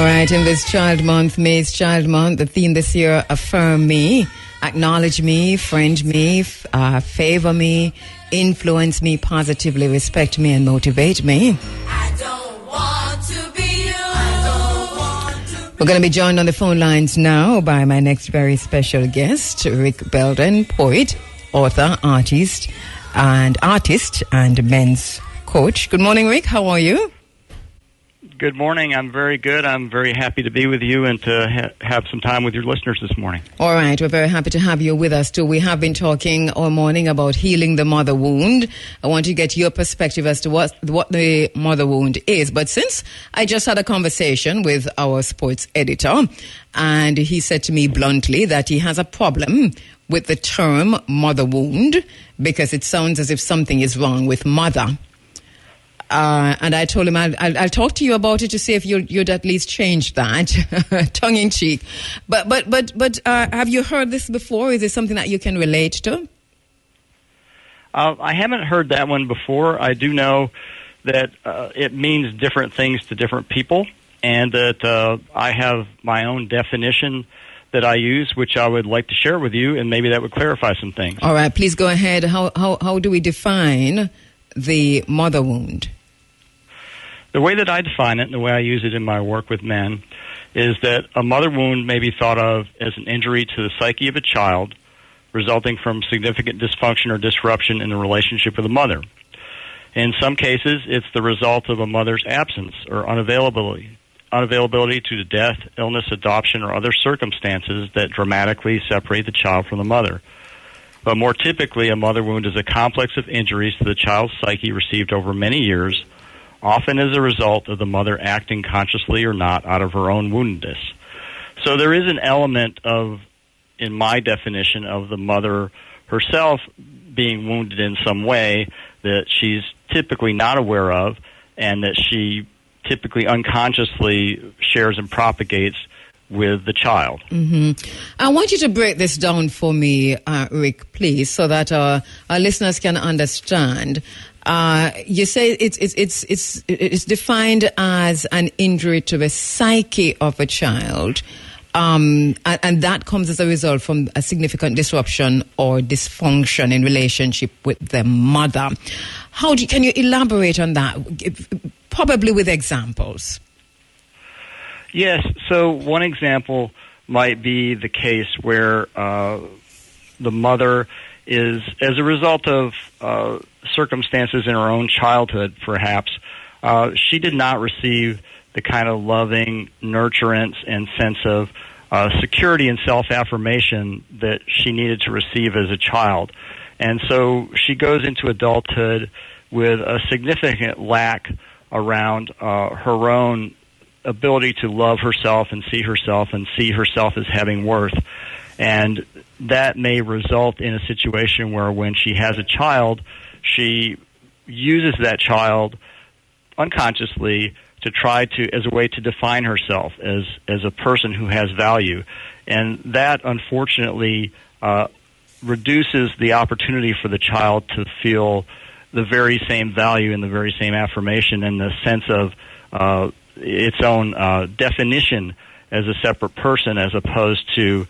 All right, in this Child Month, May's Child Month, the theme this year, affirm me, acknowledge me, friend me, favor me, influence me positively, respect me, and motivate me. I don't want to be you. I don't want to be. We're going to be joined on the phone lines now by my next very special guest, Rick Belden, poet, author, artist, and men's coach. Good morning, Rick. How are you? Good morning. I'm very good. I'm very happy to be with you and to have some time with your listeners this morning. All right. We're very happy to have you with us, too. We have been talking all morning about healing the mother wound. I want to get your perspective as to what the mother wound is. But since I just had a conversation with our sports editor, and he said to me bluntly that he has a problem with the term mother wound because it sounds as if something is wrong with mother. And I told him I'll talk to you about it to see if you'd at least change that, tongue in cheek. But have you heard this before? Is it something that you can relate to? I haven't heard that one before. I do know that it means different things to different people, and that I have my own definition that I use, which I would like to share with you, and maybe that would clarify some things. All right, please go ahead. How do we define the mother wound? The way that I define it and the way I use it in my work with men is that a mother wound may be thought of as an injury to the psyche of a child resulting from significant dysfunction or disruption in the relationship with the mother. In some cases, it's the result of a mother's absence or unavailability due to death, illness, adoption, or other circumstances that dramatically separate the child from the mother. But more typically, a mother wound is a complex of injuries to the child's psyche received over many years, often as a result of the mother acting consciously or not out of her own woundedness. So there is an element of, in my definition, of the mother herself being wounded in some way that she's typically not aware of and that she typically unconsciously shares and propagates with the child. Mm-hmm. I want you to break this down for me, Rick, please, so that our listeners can understand. You say it's defined as an injury to the psyche of a child, and that comes as a result from a significant disruption or dysfunction in relationship with the mother. Can you elaborate on that, probably with examples? Yes. So one example might be the case where the mother is, as a result of circumstances in her own childhood, perhaps, she did not receive the kind of loving nurturance and sense of security and self-affirmation that she needed to receive as a child. And so she goes into adulthood with a significant lack around her own ability to love herself and see herself as having worth. And that may result in a situation where when she has a child, she uses that child unconsciously to try to, as a way to define herself as a person who has value. And that, unfortunately, reduces the opportunity for the child to feel the very same value and the very same affirmation and the sense of its own definition as a separate person, as opposed to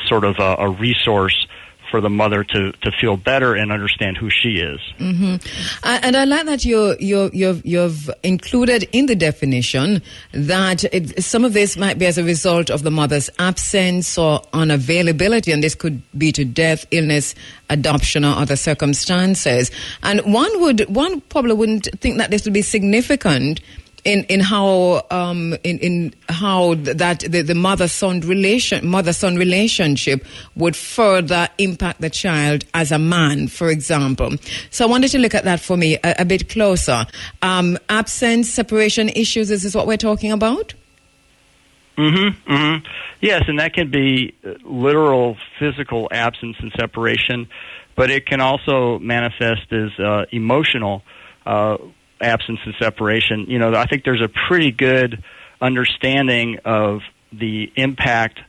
sort of a resource for the mother to feel better and understand who she is. Mm-hmm. And I like that you've included in the definition that some of this might be as a result of the mother's absence or unavailability, and this could be to death, illness, adoption, or other circumstances. And one probably wouldn't think that this would be significant in how that the mother-son relationship would further impact the child as a man, for example. So I wanted to look at that for me a bit closer. Absence, separation issues, is this what we're talking about? Mm-hmm. Mm-hmm. Yes, and that can be literal physical absence and separation, but it can also manifest as emotional absence and separation. You know, I think there's a pretty good understanding of the impact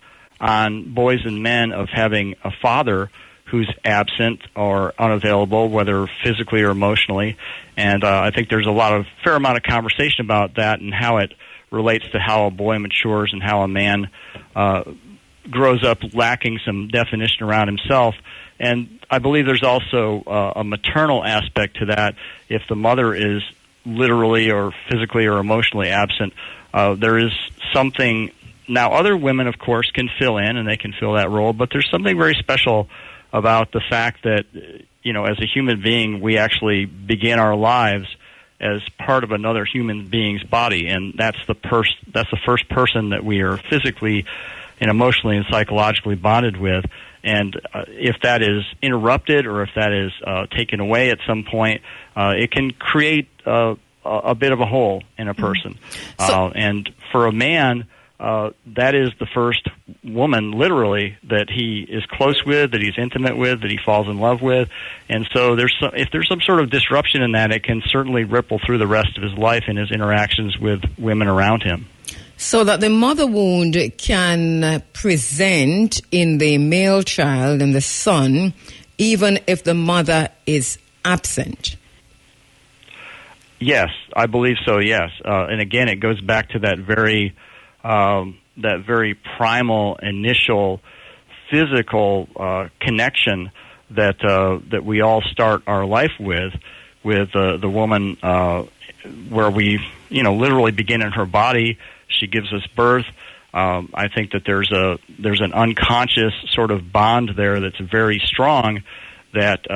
on boys and men of having a father who's absent or unavailable, whether physically or emotionally. And I think there's fair amount of conversation about that and how it relates to how a boy matures and how a man grows up lacking some definition around himself. And I believe there's also a maternal aspect to that. If the mother is literally or physically or emotionally absent, there is something. Now, other women, of course, can fill in and they can fill that role, but there's something very special about the fact that, as a human being, we actually begin our lives as part of another human being's body, and that's the first person that we are physically and emotionally and psychologically bonded with. And if that is interrupted or if that is taken away at some point, it can create a bit of a hole in a person. And for a man, that is the first woman, literally, that he is close with, that he's intimate with, that he falls in love with. And so if there's some sort of disruption in that, it can certainly ripple through the rest of his life and his interactions with women around him. So that the mother wound can present in the male child and the son, even if the mother is absent. Yes, I believe so, yes. And again, it goes back to that very primal, initial, physical connection that we all start our life with the woman, where we, literally begin in her body. She gives us birth. I think that there's an unconscious sort of bond there that's very strong that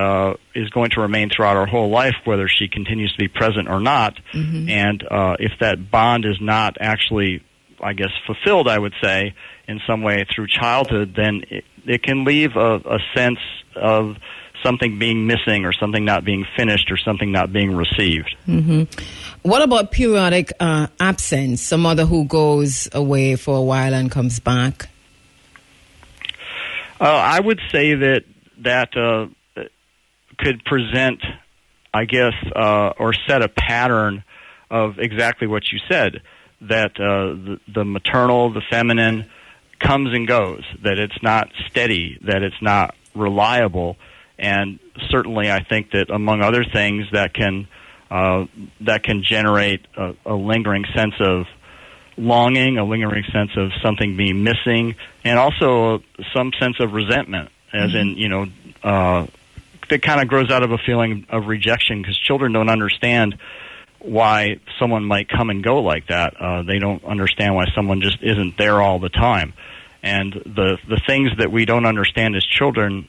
is going to remain throughout our whole life, whether she continues to be present or not. Mm-hmm. And if that bond is not actually, I guess, fulfilled, I would say, in some way through childhood, then it can leave a sense of something being missing or something not being finished or something not being received. Mm-hmm. What about periodic absence, a mother who goes away for a while and comes back? I would say that could present, I guess, or set a pattern of exactly what you said, that the maternal, the feminine comes and goes, that it's not steady, that it's not reliable. And certainly I think that among other things that can generate a lingering sense of longing, a lingering sense of something being missing, and also some sense of resentment, as in, that kind of grows out of a feeling of rejection, because children don't understand why someone might come and go like that. They don't understand why someone just isn't there all the time. And the things that we don't understand as children,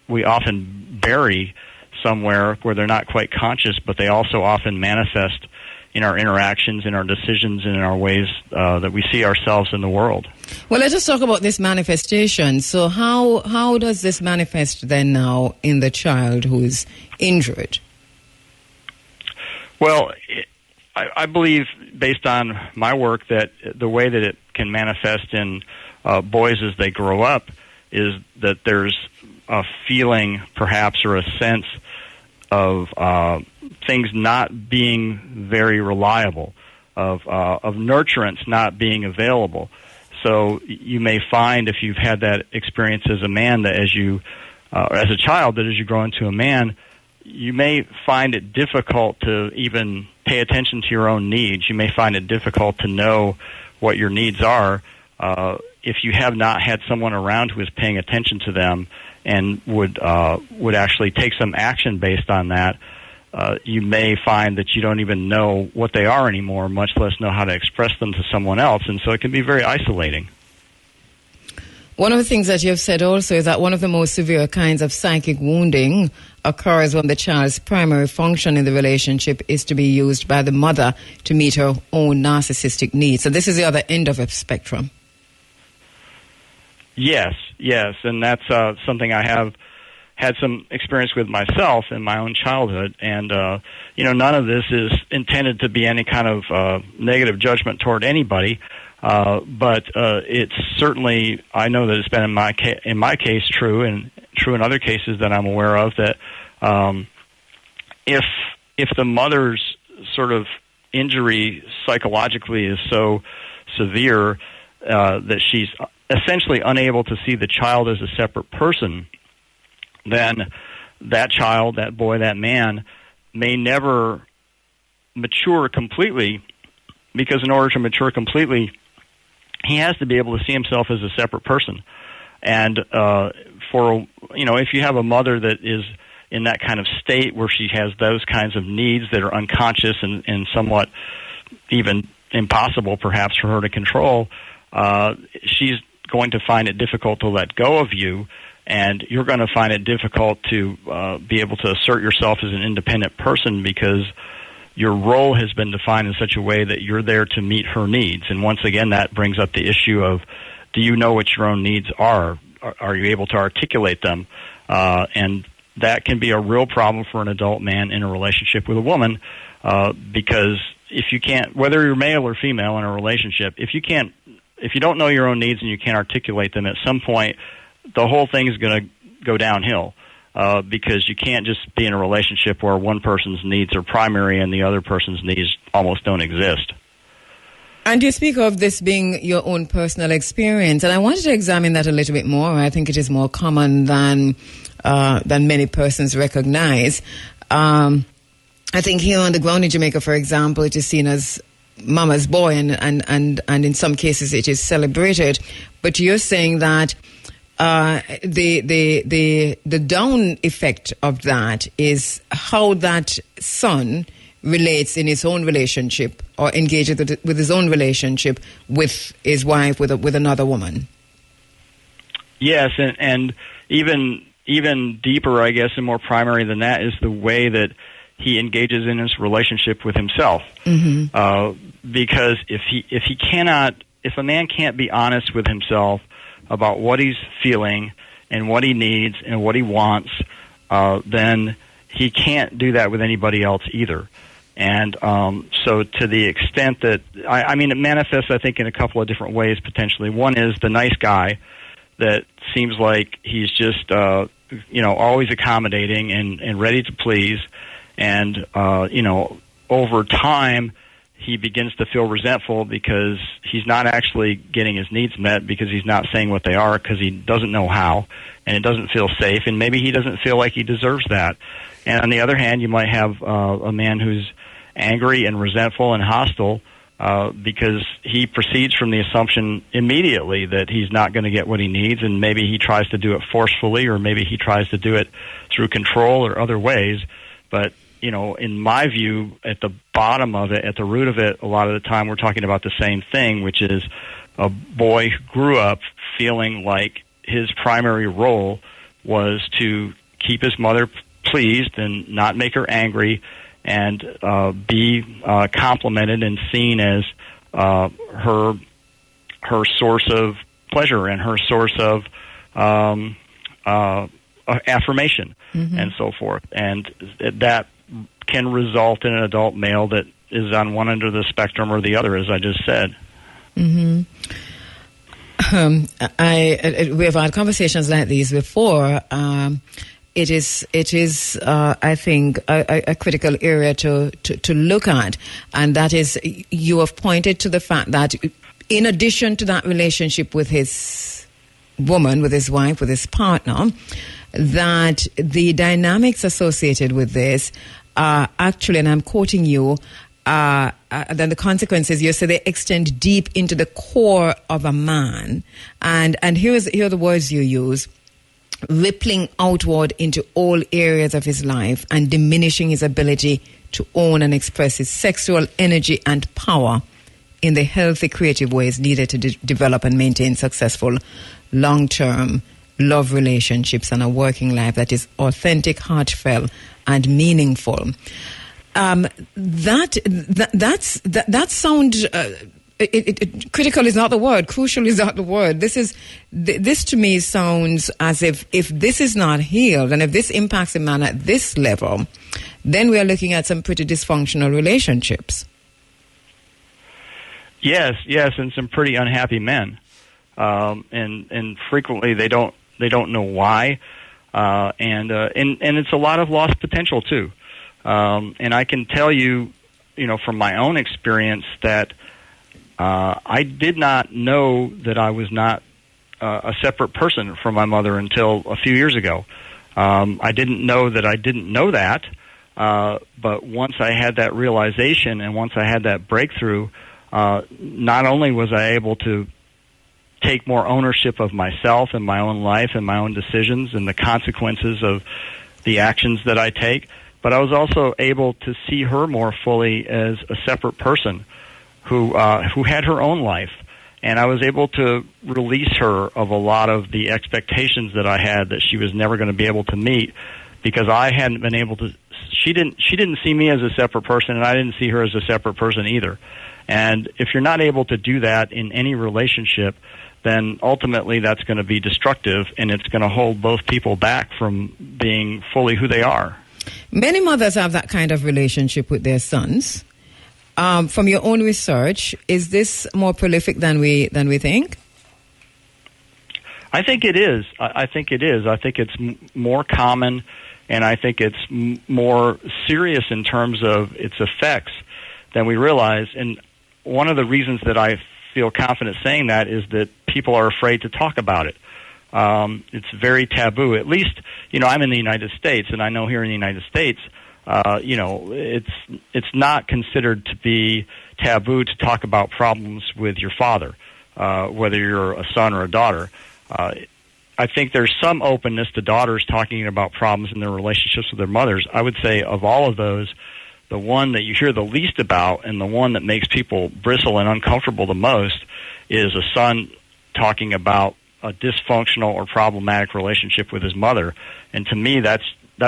we often bury somewhere where they're not quite conscious, but they also often manifest in our interactions, in our decisions, and in our ways that we see ourselves in the world. Well, let's just talk about this manifestation. So how does this manifest then now in the child who is injured? Well, I believe, based on my work, that the way that it can manifest in boys as they grow up is that there's a feeling, perhaps, or a sense of things not being very reliable, of nurturance not being available. So you may find, if you've had that experience as a man, that as a child, that as you grow into a man, you may find it difficult to even pay attention to your own needs. You may find it difficult to know what your needs are if you have not had someone around who is paying attention to them and would actually take some action based on that. You may find that you don't even know what they are anymore, much less know how to express them to someone else, and so it can be very isolating. One of the things that you have said also is that one of the most severe kinds of psychic wounding occurs when the child's primary function in the relationship is to be used by the mother to meet her own narcissistic needs. So this is the other end of a spectrum. Yes, and that's something I have had some experience with myself in my own childhood, and none of this is intended to be any kind of negative judgment toward anybody, but it's certainly, I know that it's been in my case true, and true in other cases that I'm aware of, that if the mother's sort of injury psychologically is so severe that she's essentially unable to see the child as a separate person, then that child, that boy, that man may never mature completely because in order to mature completely, he has to be able to see himself as a separate person. And if you have a mother that is in that kind of state where she has those kinds of needs that are unconscious and somewhat even impossible perhaps for her to control, she's going to find it difficult to let go of you, and you're going to find it difficult to be able to assert yourself as an independent person because your role has been defined in such a way that you're there to meet her needs. And once again, that brings up the issue of, do you know what your own needs are? Are you able to articulate them? And that can be a real problem for an adult man in a relationship with a woman, because if you can't, whether you're male or female in a relationship, if you don't know your own needs and you can't articulate them, at some point the whole thing is going to go downhill, because you can't just be in a relationship where one person's needs are primary and the other person's needs almost don't exist. And you speak of this being your own personal experience, and I wanted to examine that a little bit more. I think it is more common than many persons recognize. I think here on the ground in Jamaica, for example, it is seen as mama's boy, and in some cases it is celebrated. But you're saying that the down effect of that is how that son relates in his own relationship or engages with his own relationship with his wife, with another woman. Yes, and even deeper, I guess, and more primary than that is the way that he engages in his relationship with himself. Mm-hmm. Because if a man can't be honest with himself about what he's feeling and what he needs and what he wants, then he can't do that with anybody else either. And so to the extent that, I mean, it manifests, I think, in a couple of different ways, potentially. One is the nice guy that seems like he's just, always accommodating and ready to please. And, over time, he begins to feel resentful because he's not actually getting his needs met, because he's not saying what they are, because he doesn't know how, and it doesn't feel safe, and maybe he doesn't feel like he deserves that. And on the other hand, you might have a man who's angry and resentful and hostile because he proceeds from the assumption immediately that he's not going to get what he needs, and maybe he tries to do it forcefully, or maybe he tries to do it through control or other ways. But in my view, at the bottom of it, at the root of it, a lot of the time we're talking about the same thing, which is a boy who grew up feeling like his primary role was to keep his mother pleased and not make her angry, and be complimented and seen as her source of pleasure and her source of affirmation, mm-hmm. and so forth. And that can result in an adult male that is on one end of the spectrum or the other, as I just said. Mm-hmm. We have had conversations like these before. It is, I think, a critical area to look at, and that is, you have pointed to the fact that in addition to that relationship with his woman, with his wife, with his partner, that the dynamics associated with this are actually, and I'm quoting you, then the consequences, you say, they extend deep into the core of a man, and here are the words you use: rippling outward into all areas of his life and diminishing his ability to own and express his sexual energy and power in the healthy, creative ways needed to develop and maintain successful, long-term love relationships and a working life that is authentic, heartfelt, and meaningful. That sound. Critical is not the word. Crucial is not the word. This to me sounds as if this is not healed, and if this impacts a man at this level, then we are looking at some pretty dysfunctional relationships. Yes, and some pretty unhappy men, and frequently they don't know why, and it's a lot of lost potential too. And I can tell you, from my own experience that. I did not know that I was not a separate person from my mother until a few years ago. I didn't know that I didn't know that, but once I had that realization and once I had that breakthrough, not only was I able to take more ownership of myself and my own life and my own decisions and the consequences of the actions that I take, but I was also able to see her more fully as a separate person who had her own life. And I was able to release her of a lot of the expectations that I had that she was never going to be able to meet, because I hadn't been able to. She didn't see me as a separate person, and I didn't see her as a separate person either. And if you're not able to do that in any relationship, then ultimately that's going to be destructive, and it's going to hold both people back from being fully who they are. Many mothers have that kind of relationship with their sons. From your own research, is this more prolific than we think? I think it is. I think it is. I think it's more common, and I think it's more serious in terms of its effects than we realize. And one of the reasons that I feel confident saying that is that people are afraid to talk about it. It's very taboo. At least, I'm in the United States, and I know here in the United States, it's not considered to be taboo to talk about problems with your father, whether you're a son or a daughter. I think there's some openness to daughters talking about problems in their relationships with their mothers. I would say of all of those, the one that you hear the least about and the one that makes people bristle and uncomfortable the most is a son talking about a dysfunctional or problematic relationship with his mother. And to me, that's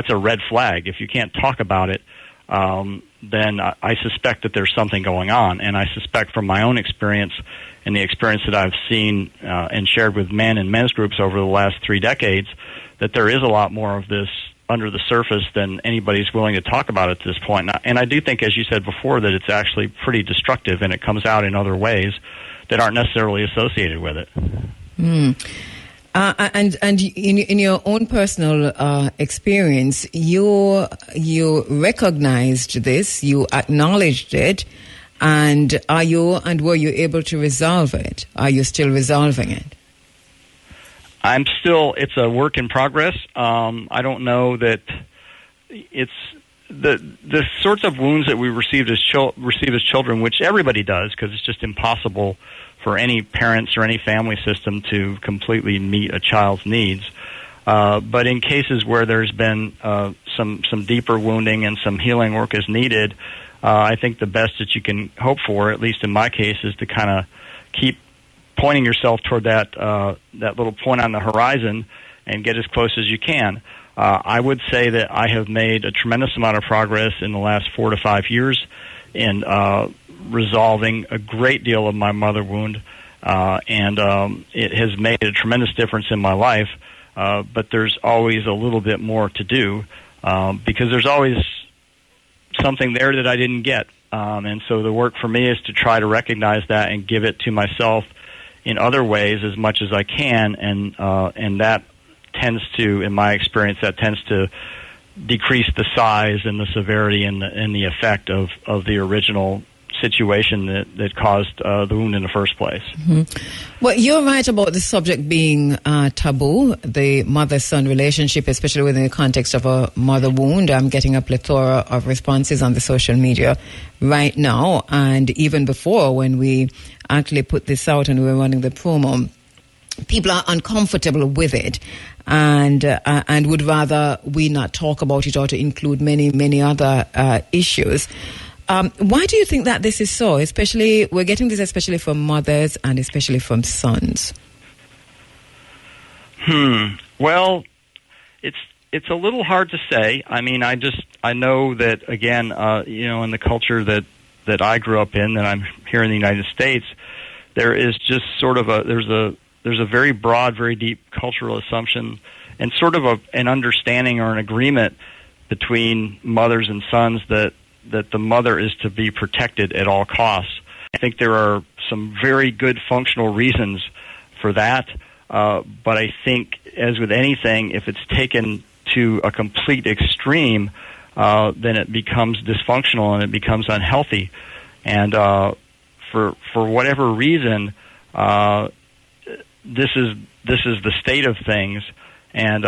a red flag. If you can't talk about it, then I suspect that there's something going on. And I suspect from my own experience and the experience that I've seen and shared with men and men's groups over the last 3 decades, that there is a lot more of this under the surface than anybody's willing to talk about at this point. And I do think, as you said before, that it's actually pretty destructive, and it comes out in other ways that aren't necessarily associated with it. And in your own personal experience, you recognized this, you acknowledged it, and were you able to resolve it? Are you still resolving it? It's a work in progress. I don't know that it's the sorts of wounds that we receive as children, which everybody does, because it's just impossible for any parents or any family system to completely meet a child's needs. But in cases where there's been some deeper wounding and some healing work is needed, I think the best that you can hope for, at least in my case, is to kind of keep pointing yourself toward that little point on the horizon and get as close as you can. I would say that I have made a tremendous amount of progress in the last 4 to 5 years in resolving a great deal of my mother wound, and it has made a tremendous difference in my life, but there's always a little bit more to do, because there's always something there that I didn't get. And so the work for me is to try to recognize that and give it to myself in other ways as much as I can, and that tends to, in my experience, decrease the size and the severity and the effect of the original situation that caused the wound in the first place. Mm-hmm. Well, you're right about the subject being taboo, the mother-son relationship, especially within the context of a mother wound. I'm getting a plethora of responses on the social media right now, and even before, when we actually put this out and we were running the promo, people are uncomfortable with it and would rather we not talk about it or to include many other issues. Why do you think that this is so? Especially, we're getting this especially from mothers and especially from sons. Well, it's a little hard to say. I mean, I know that, again, in the culture that I grew up in, that I'm here in the United States, there is just sort of there's a very broad, very deep cultural assumption and sort of an understanding or an agreement between mothers and sons that the mother is to be protected at all costs. I think there are some very good functional reasons for that, but I think, as with anything, if it's taken to a complete extreme, then it becomes dysfunctional and it becomes unhealthy. And for whatever reason, this is the state of things, and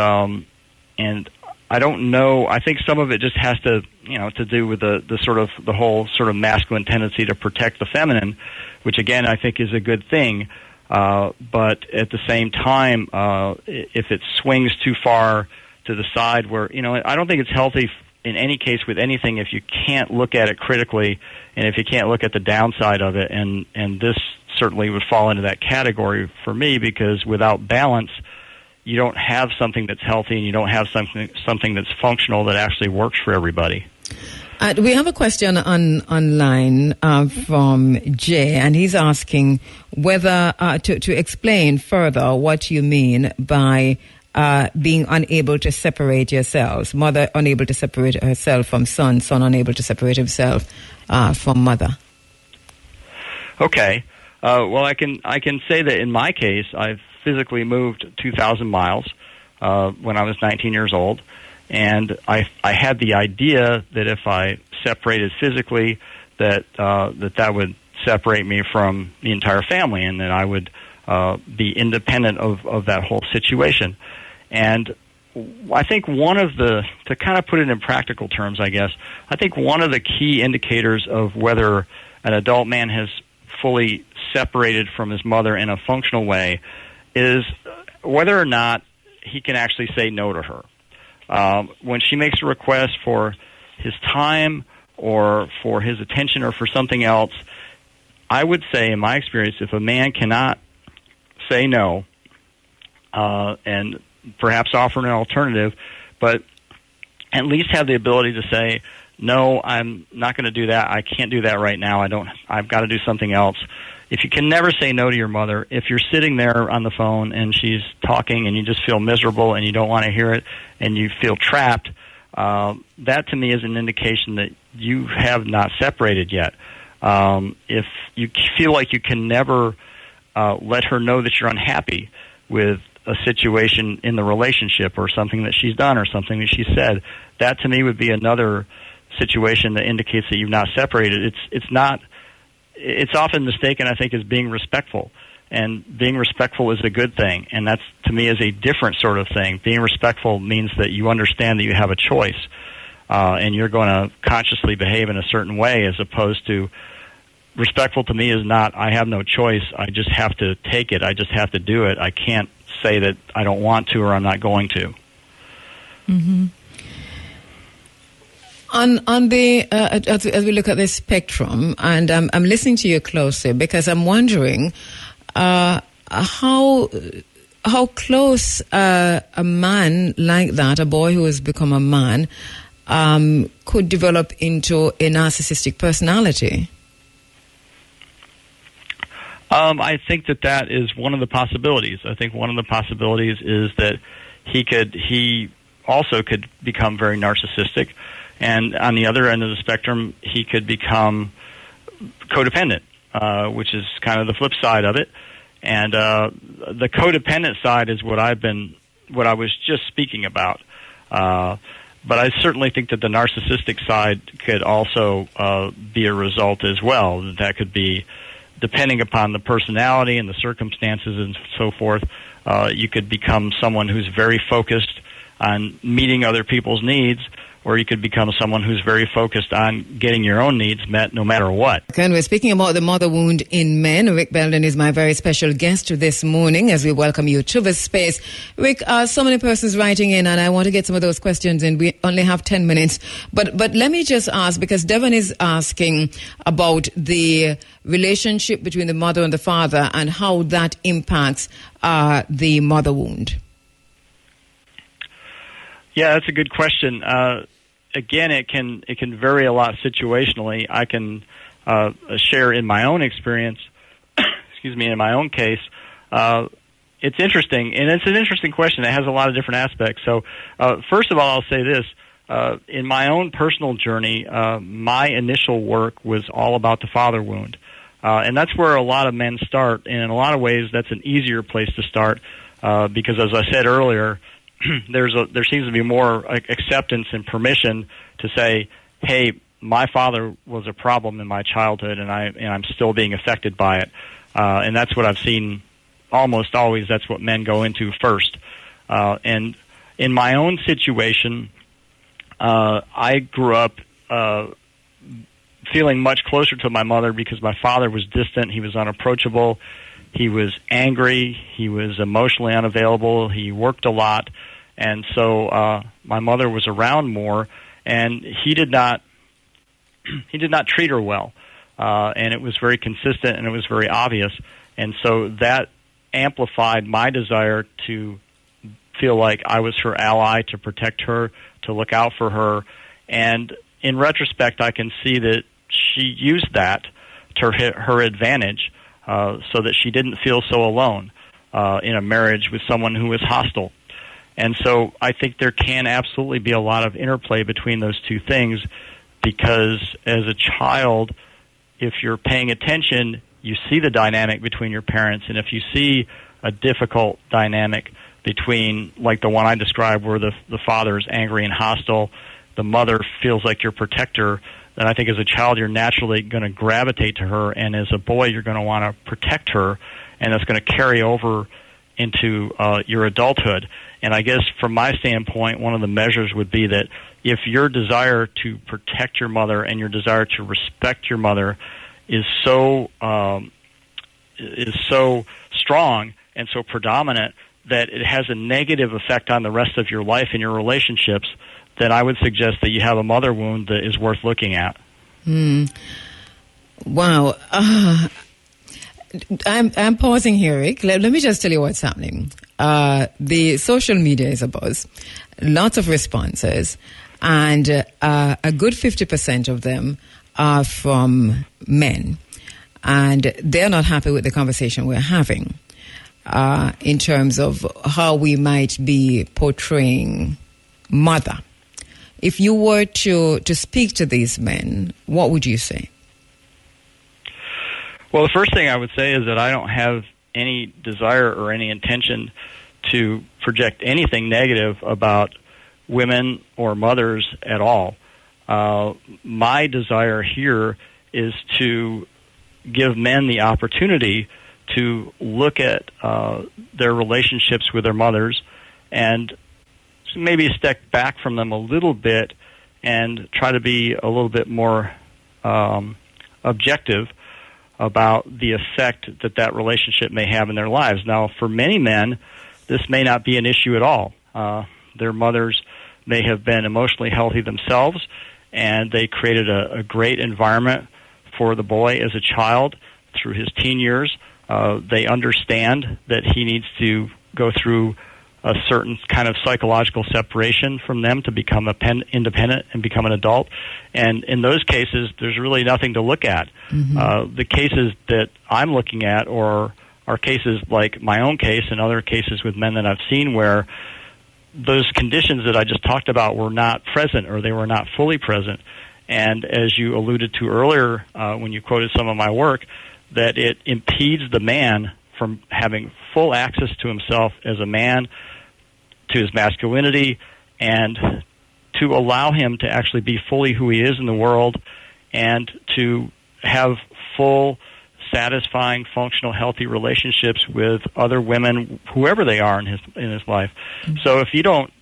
I don't know. I think some of it just has to, to do with the whole sort of masculine tendency to protect the feminine, which again I think is a good thing. But at the same time, if it swings too far to the side where, I don't think it's healthy in any case with anything if you can't look at it critically and if you can't look at the downside of it. And this certainly would fall into that category for me, because without balance, you don't have something that's healthy and you don't have something that's functional that actually works for everybody. We have a question online from Jay, and he's asking whether to explain further what you mean by being unable to separate yourselves. Mother unable to separate herself from son, son unable to separate himself from mother. Okay. Well, I can say that in my case, I've physically moved 2,000 miles when I was 19 years old. And I had the idea that if I separated physically, that would separate me from the entire family, and that I would be independent of that whole situation. And I think to kind of put it in practical terms, I guess, I think one of the key indicators of whether an adult man has fully separated from his mother in a functional way is whether or not he can actually say no to her. When she makes a request for his time or for his attention or for something else, I would say, in my experience, if a man cannot say no and perhaps offer an alternative, but at least have the ability to say, no, I'm not going to do that. I can't do that right now. I've got to do something else. If you can never say no to your mother, if you're sitting there on the phone and she's talking and you just feel miserable and you don't want to hear it and you feel trapped, that to me is an indication that you have not separated yet. If you feel like you can never let her know that you're unhappy with a situation in the relationship or something that she's done or something that she said, that to me would be another situation that indicates that you've not separated. It's often mistaken, I think, as being respectful. And being respectful is a good thing. And that's, to me, is a different sort of thing. Being respectful means that you understand that you have a choice. And you're going to consciously behave in a certain way, as opposed to respectful to me is not, I have no choice. I just have to take it. I just have to do it. I can't say that I don't want to or I'm not going to. Mm-hmm. On the as we look at this spectrum, and I'm listening to you closely because I'm wondering how close a man like that, a boy who has become a man, could develop into a narcissistic personality. I think that is one of the possibilities. I think one of the possibilities is that he also could become very narcissistic. And on the other end of the spectrum, he could become codependent, which is kind of the flip side of it. And the codependent side is what I was just speaking about. But I certainly think that the narcissistic side could also be a result as well. That could be, depending upon the personality and the circumstances and so forth, you could become someone who's very focused on meeting other people's needs, or you could become someone who's very focused on getting your own needs met no matter what. And we're speaking about the mother wound in men. Rick Belden is my very special guest this morning as we welcome you to the space. Rick, so many persons writing in, and I want to get some of those questions in. We only have 10 minutes. But let me just ask, because Devon is asking about the relationship between the mother and the father and how that impacts the mother wound. Yeah, that's a good question. Again, it can vary a lot situationally. I can share in my own experience, in my own case. It's interesting, and it's an interesting question. It has a lot of different aspects. So, first of all, I'll say this. In my own personal journey, my initial work was all about the father wound. And that's where a lot of men start. And in a lot of ways, that's an easier place to start because, as I said earlier, there seems to be more acceptance and permission to say, hey, my father was a problem in my childhood, and I'm still being affected by it. And that's what I've seen almost always. That's what men go into first. And in my own situation, I grew up feeling much closer to my mother because my father was distant. He was unapproachable. He was angry. He was emotionally unavailable. He worked a lot. And so my mother was around more, and he did not treat her well. And it was very consistent, and it was very obvious. And so that amplified my desire to feel like I was her ally, to protect her, to look out for her. And in retrospect, I can see that she used that to her advantage, so that she didn't feel so alone in a marriage with someone who was hostile. And so I think there can absolutely be a lot of interplay between those two things, because as a child, if you're paying attention, you see the dynamic between your parents. And if you see a difficult dynamic between, like the one I described, where the father is angry and hostile, the mother feels like your protector, then I think as a child you're naturally going to gravitate to her, and as a boy you're going to want to protect her, and that's going to carry over into your adulthood. And I guess from my standpoint, one of the measures would be that if your desire to protect your mother and your desire to respect your mother is so strong and so predominant that it has a negative effect on the rest of your life and your relationships, then I would suggest that you have a mother wound that is worth looking at. Wow. I'm pausing here, Rick. Let me just tell you what's happening. The social media is abuzz. Lots of responses. And a good 50% of them are from men. And they're not happy with the conversation we're having in terms of how we might be portraying mother. If you were to speak to these men, what would you say? Well, the first thing I would say is that I don't have any desire or any intention to project anything negative about women or mothers at all. My desire here is to give men the opportunity to look at their relationships with their mothers and maybe step back from them a little bit and try to be a little bit more objective about the effect that relationship may have in their lives. Now, for many men, this may not be an issue at all. Their mothers may have been emotionally healthy themselves, and they created a great environment for the boy as a child through his teen years. They understand that he needs to go through a certain kind of psychological separation from them to become independent and become an adult. And in those cases, there's really nothing to look at. Mm-hmm. The cases that I'm looking at are cases like my own case and other cases with men that I've seen where those conditions that I just talked about were not present, or they were not fully present. And as you alluded to earlier when you quoted some of my work, that it impedes the man from having full access to himself as a man, to his masculinity, and to allow him to actually be fully who he is in the world, and to have full, satisfying, functional, healthy relationships with other women, whoever they are in his life. Mm-hmm. So if you don't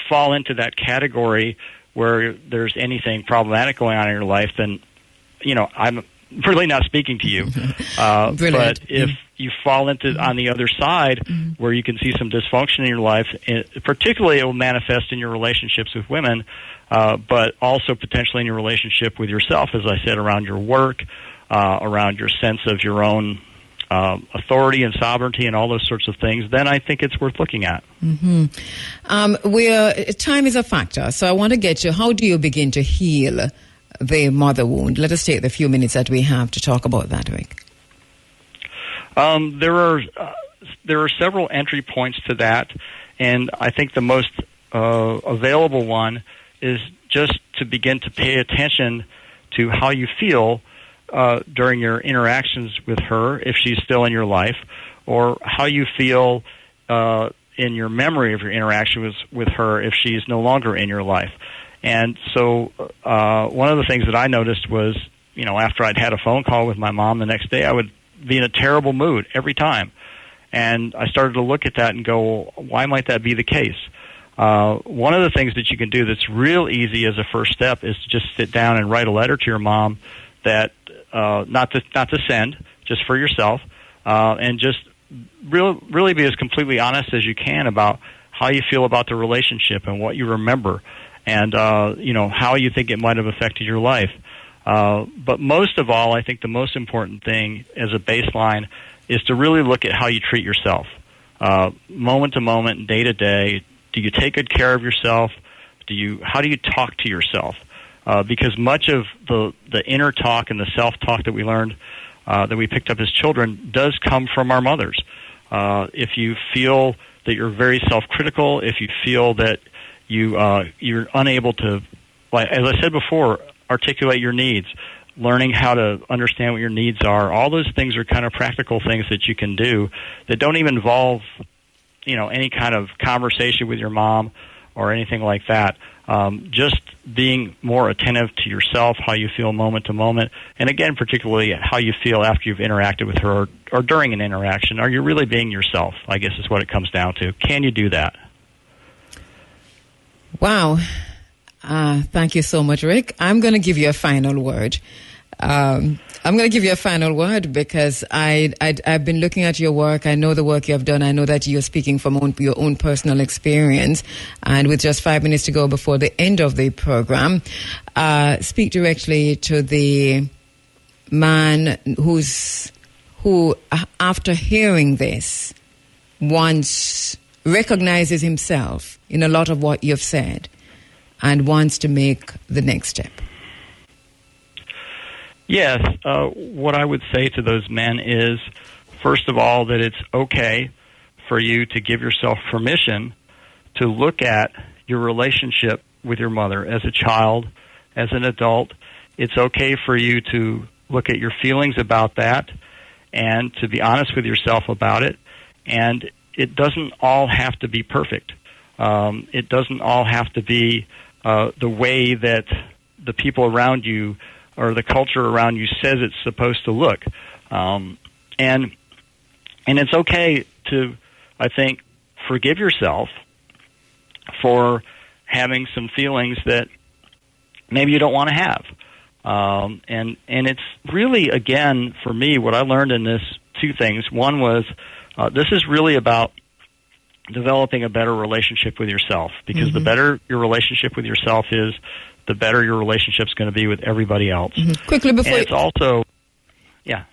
fall into that category where there's anything problematic going on in your life, then I'm really not speaking to you. But if you fall into on the other side, mm-hmm. where you can see some dysfunction in your life, particularly it will manifest in your relationships with women, but also potentially in your relationship with yourself, as I said, around your work, around your sense of your own authority and sovereignty and all those sorts of things, then I think it's worth looking at. Mm-hmm. Time is a factor, so I want to get you, how do you begin to heal the mother wound? Let us take the few minutes that we have to talk about that, Rick. There are several entry points to that, and I think the most available one is just to begin to pay attention to how you feel during your interactions with her, if she's still in your life, or how you feel in your memory of your interaction with her if she's no longer in your life. And so one of the things that I noticed was, after I'd had a phone call with my mom the next day, I would be in a terrible mood every time. And I started to look at that and go, well, why might that be the case? One of the things that you can do that's real easy as a first step is to just sit down and write a letter to your mom that not to send, just for yourself, and just really be as completely honest as you can about how you feel about the relationship and what you remember, and how you think it might have affected your life. But most of all, I think the most important thing as a baseline is to really look at how you treat yourself, moment to moment, day to day. Do you take good care of yourself? How do you talk to yourself? Because much of the inner talk and the self-talk that we learned, that we picked up as children, does come from our mothers. If you feel that you're very self-critical, if you feel that you're unable to, like, as I said before, articulate your needs, learning how to understand what your needs are, all those things are kind of practical things that you can do that don't even involve, any kind of conversation with your mom or anything like that. Just being more attentive to yourself, how you feel moment to moment, and again, particularly how you feel after you've interacted with her or during an interaction. Are you really being yourself, I guess is what it comes down to. Can you do that? Wow. Thank you so much, Rick. I'm going to give you a final word. I'm going to give you a final word because I've been looking at your work. I know the work you have done. I know that you're speaking from your own personal experience. And with just 5 minutes to go before the end of the program, speak directly to the man who, after hearing this, once recognizes himself in a lot of what you've said and wants to make the next step. Yes. What I would say to those men is, first of all, that it's okay for you to give yourself permission to look at your relationship with your mother as a child, as an adult. It's okay for you to look at your feelings about that and to be honest with yourself about it. And it doesn't all have to be perfect. It doesn't all have to be the way that the people around you or the culture around you says it's supposed to look. And it's okay to, I think, forgive yourself for having some feelings that maybe you don't want to have. And it's really, again, for me, what I learned in this, two things. One was this is really about developing a better relationship with yourself, because the better your relationship with yourself is, the better your relationship's going to be with everybody else. Quickly before and it's also,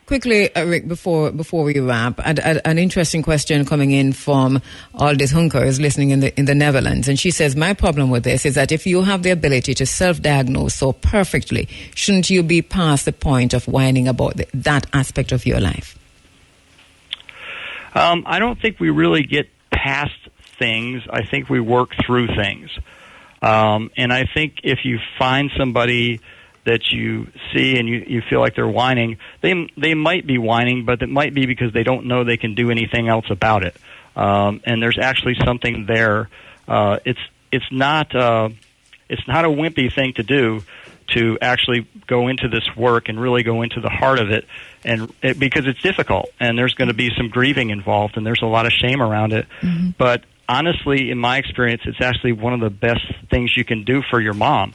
Quickly, Rick, before we wrap, an interesting question coming in from Aldis Hunker is listening in the Netherlands, and she says, my problem with this is that if you have the ability to self-diagnose so perfectly, shouldn't you be past the point of whining about that aspect of your life? I don't think we really get past things. I think we work through things. And I think if you find somebody that you see and you feel like they're whining, they might be whining, but it might be because they don't know they can do anything else about it. And there's actually something there. It's not a wimpy thing to do, to actually go into this work and really go into the heart of it, because it's difficult and there's going to be some grieving involved and there's a lot of shame around it. But honestly, in my experience, it's actually one of the best things you can do for your mom,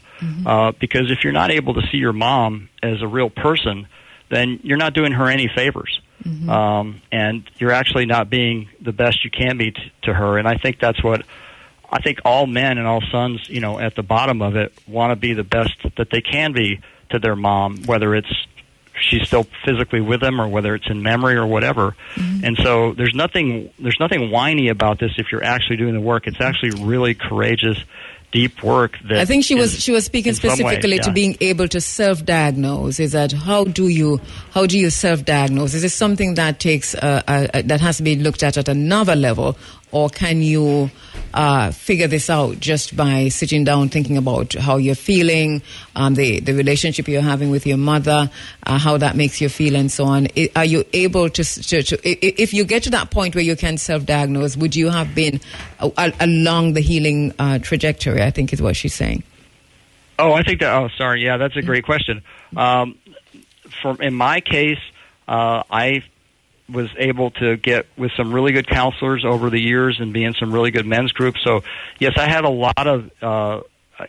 because if you're not able to see your mom as a real person, then you're not doing her any favors, and you're actually not being the best you can be to her. And I think that's what I think all men and all sons, at the bottom of it, want to be the best that they can be to their mom, whether it's she's still physically with them or whether it's in memory or whatever. And so there's nothing whiny about this if you're actually doing the work. It's actually really courageous, deep work. That I think she was speaking specifically to being able to self-diagnose. Is that how do you self-diagnose? Is this something that takes that has to be looked at another level, or can you figure this out just by sitting down, thinking about how you're feeling, the relationship you're having with your mother, how that makes you feel, and so on? Are you able to if you get to that point where you can self-diagnose, would you have been along the healing trajectory, I think is what she's saying? Oh, I think that. Oh, sorry. Yeah, that's a great question. In my case, I was able to get with some really good counselors over the years and be in some really good men's groups. So, yes, I had a lot of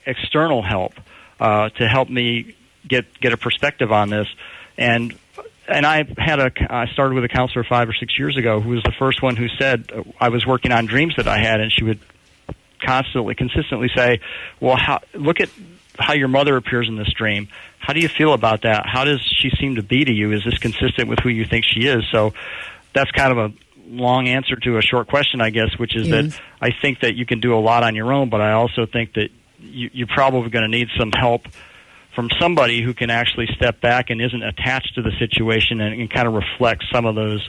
external help to help me get a perspective on this. And I started with a counselor 5 or 6 years ago who was the first one who said I was working on dreams that I had, and she would consistently say, well, look at how your mother appears in this dream. How do you feel about that? How does she seem to be to you? Is this consistent with who you think she is? So that's kind of a long answer to a short question, I guess, which is that I think that you can do a lot on your own, but I also think that you're probably going to need some help from somebody who can actually step back and isn't attached to the situation and kind of reflect some of those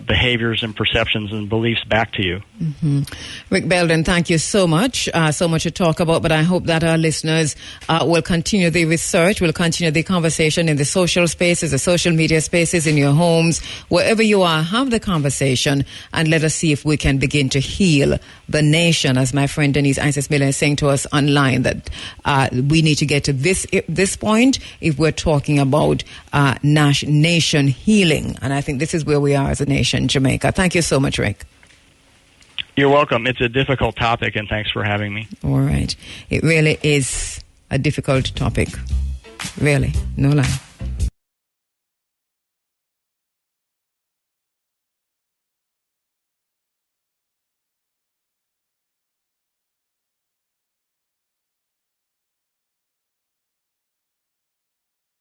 behaviors and perceptions and beliefs back to you. Mm-hmm. Rick Belden, thank you so much. So much to talk about, but I hope that our listeners will continue the research, will continue the conversation in the social spaces, the social media spaces, in your homes, wherever you are, have the conversation and let us see if we can begin to heal the nation, as my friend Denise Isis Miller is saying to us online, that we need to get to this point if we're talking about nation healing. And I think this is where we are as a nation, Jamaica. Thank you so much, Rick. You're welcome. It's a difficult topic, and thanks for having me. All right. It really is a difficult topic. Really. No lie.